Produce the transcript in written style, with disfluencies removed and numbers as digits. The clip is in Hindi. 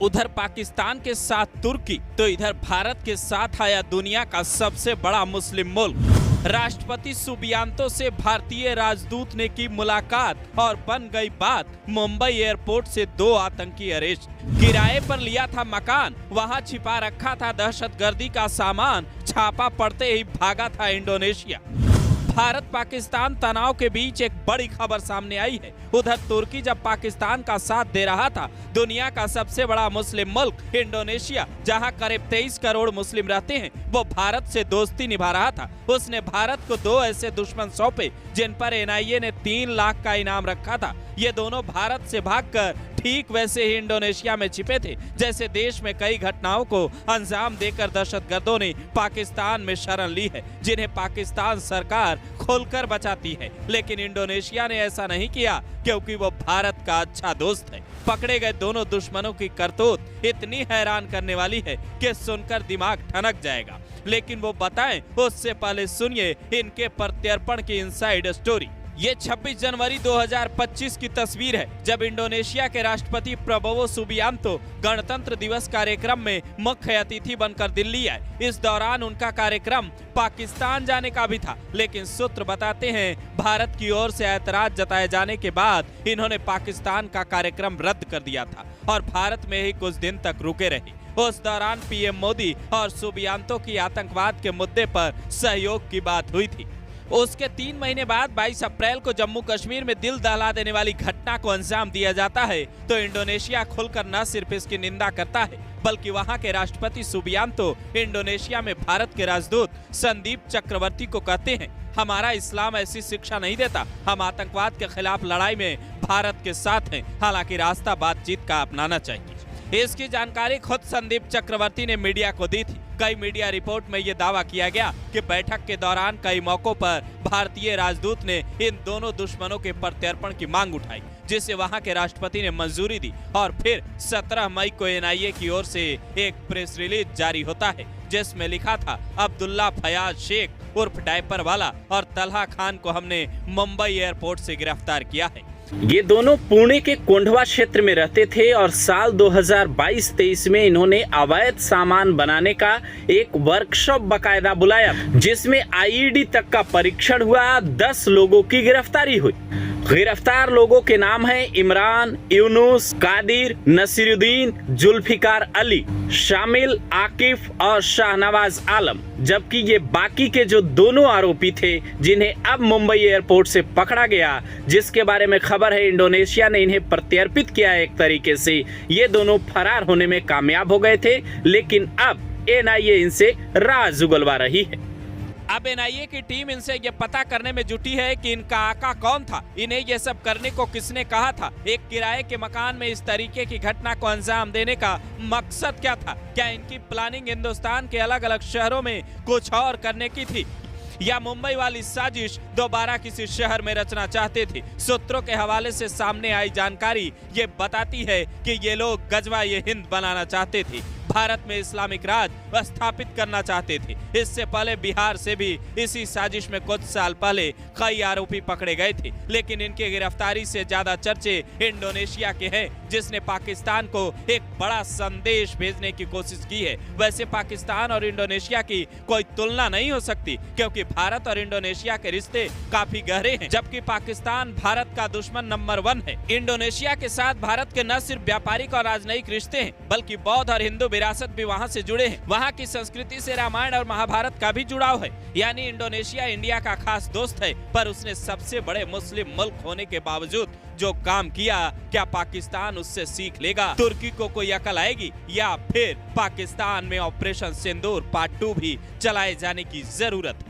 उधर पाकिस्तान के साथ तुर्की तो इधर भारत के साथ आया दुनिया का सबसे बड़ा मुस्लिम मुल्क। राष्ट्रपति सुबियांतो से भारतीय राजदूत ने की मुलाकात और बन गई बात। मुंबई एयरपोर्ट से 2 आतंकी अरेस्ट। किराए पर लिया था मकान, वहां छिपा रखा था दहशतगर्दी का सामान, छापा पड़ते ही भागा था इंडोनेशिया। भारत पाकिस्तान तनाव के बीच एक बड़ी खबर सामने आई है। उधर तुर्की जब पाकिस्तान का साथ दे रहा था, दुनिया का सबसे बड़ा मुस्लिम मुल्क इंडोनेशिया, जहां करीब 23 करोड़ मुस्लिम रहते हैं, वो भारत से दोस्ती निभा रहा था। उसने भारत को 2 ऐसे दुश्मन सौंपे जिन पर एनआईए ने 3 लाख का इनाम रखा था। ये दोनों भारत से भागकर ठीक वैसे ही इंडोनेशिया में छिपे थे जैसे देश में कई घटनाओं को अंजाम देकर दहशतगर्दों ने पाकिस्तान में शरण ली है, जिन्हें पाकिस्तान सरकार खोलकर बचाती है। लेकिन इंडोनेशिया ने ऐसा नहीं किया क्योंकि वो भारत का अच्छा दोस्त है। पकड़े गए दोनों दुश्मनों की करतूत इतनी हैरान करने वाली है कि सुनकर दिमाग ठनक जाएगा। लेकिन वो बताएं उससे पहले सुनिए इनके प्रत्यर्पण की इनसाइड स्टोरी। ये 26 जनवरी 2025 की तस्वीर है जब इंडोनेशिया के राष्ट्रपति प्रबोवो सुबियांतो गणतंत्र दिवस कार्यक्रम में मुख्य अतिथि बनकर दिल्ली आए। इस दौरान उनका कार्यक्रम पाकिस्तान जाने का भी था, लेकिन सूत्र बताते हैं भारत की ओर से ऐतराज जताए जाने के बाद इन्होंने पाकिस्तान का कार्यक्रम रद्द कर दिया था और भारत में ही कुछ दिन तक रुके रहे। उस दौरान पीएम मोदी और सुबियांतो की आतंकवाद के मुद्दे पर सहयोग की बात हुई थी। उसके 3 महीने बाद 22 अप्रैल को जम्मू कश्मीर में दिल दहला देने वाली घटना को अंजाम दिया जाता है तो इंडोनेशिया खुलकर न सिर्फ इसकी निंदा करता है बल्कि वहां के राष्ट्रपति सुबियांतो इंडोनेशिया में भारत के राजदूत संदीप चक्रवर्ती को कहते हैं, हमारा इस्लाम ऐसी शिक्षा नहीं देता, हम आतंकवाद के खिलाफ लड़ाई में भारत के साथ हैं, हालांकि रास्ता बातचीत का अपनाना चाहिए। इसकी जानकारी खुद संदीप चक्रवर्ती ने मीडिया को दी थी। कई मीडिया रिपोर्ट में यह दावा किया गया कि बैठक के दौरान कई मौकों पर भारतीय राजदूत ने इन दोनों दुश्मनों के प्रत्यर्पण की मांग उठाई, जिसे वहां के राष्ट्रपति ने मंजूरी दी और फिर 17 मई को एनआईए की ओर से एक प्रेस रिलीज जारी होता है जिसमें लिखा था, अब्दुल्ला फयाज शेख उर्फ डायपर वाला और तलहा खान को हमने मुंबई एयरपोर्ट से गिरफ्तार किया है। ये दोनों पुणे के कोंढवा क्षेत्र में रहते थे और साल 2022-23 में इन्होंने अवैध सामान बनाने का एक वर्कशॉप बकायदा बुलाया, जिसमें आईईडी तक का परीक्षण हुआ। 10 लोगों की गिरफ्तारी हुई। गिरफ्तार लोगों के नाम हैं इमरान, यूनुस, कादिर, नसीरुद्दीन, जुल्फिकार अली, शामिल, आकिफ और शाहनवाज आलम। जबकि ये बाकी के जो दोनों आरोपी थे जिन्हें अब मुंबई एयरपोर्ट से पकड़ा गया, जिसके बारे में खबर है इंडोनेशिया ने इन्हें प्रत्यर्पित किया एक तरीके से, ये दोनों फरार होने में कामयाब हो गए थे। लेकिन अब एनआईए इनसे राज उगलवा रही है। अब एनआईए की टीम इनसे ये पता करने में जुटी है कि इनका आका कौन था, इन्हें ये सब करने को किसने कहा था, एक किराए के मकान में इस तरीके की घटना को अंजाम देने का मकसद क्या था, क्या इनकी प्लानिंग हिंदुस्तान के अलग अलग शहरों में कुछ और करने की थी या मुंबई वाली साजिश दोबारा किसी शहर में रचना चाहते थे। सूत्रों के हवाले से सामने आई जानकारी ये बताती है कि ये लोग गजवा ये हिंद बनाना चाहते थे, भारत में इस्लामिक राज स्थापित करना चाहते थे। इससे पहले बिहार से भी इसी साजिश में कुछ साल पहले कई आरोपी पकड़े गए थे, लेकिन इनकी गिरफ्तारी से ज्यादा चर्चे इंडोनेशिया के हैं, जिसने पाकिस्तान को एक बड़ा संदेश भेजने की कोशिश की है। वैसे पाकिस्तान और इंडोनेशिया की कोई तुलना नहीं हो सकती क्योंकि भारत और इंडोनेशिया के रिश्ते काफी गहरे हैं, जबकि पाकिस्तान भारत का दुश्मन नंबर 1 है। इंडोनेशिया के साथ भारत के न सिर्फ व्यापारिक और राजनयिक रिश्ते हैं बल्कि बौद्ध और हिंदू विरासत भी वहाँ से जुड़े हैं। वहाँ की संस्कृति से रामायण और महाभारत का भी जुड़ाव है। यानी इंडोनेशिया इंडिया का खास दोस्त है, पर उसने सबसे बड़े मुस्लिम मुल्क होने के बावजूद जो काम किया, क्या पाकिस्तान उससे सीख लेगा? तुर्की को कोई अकल आएगी या फिर पाकिस्तान में ऑपरेशन सिंदूर पार्ट 2 भी चलाए जाने की जरूरत है?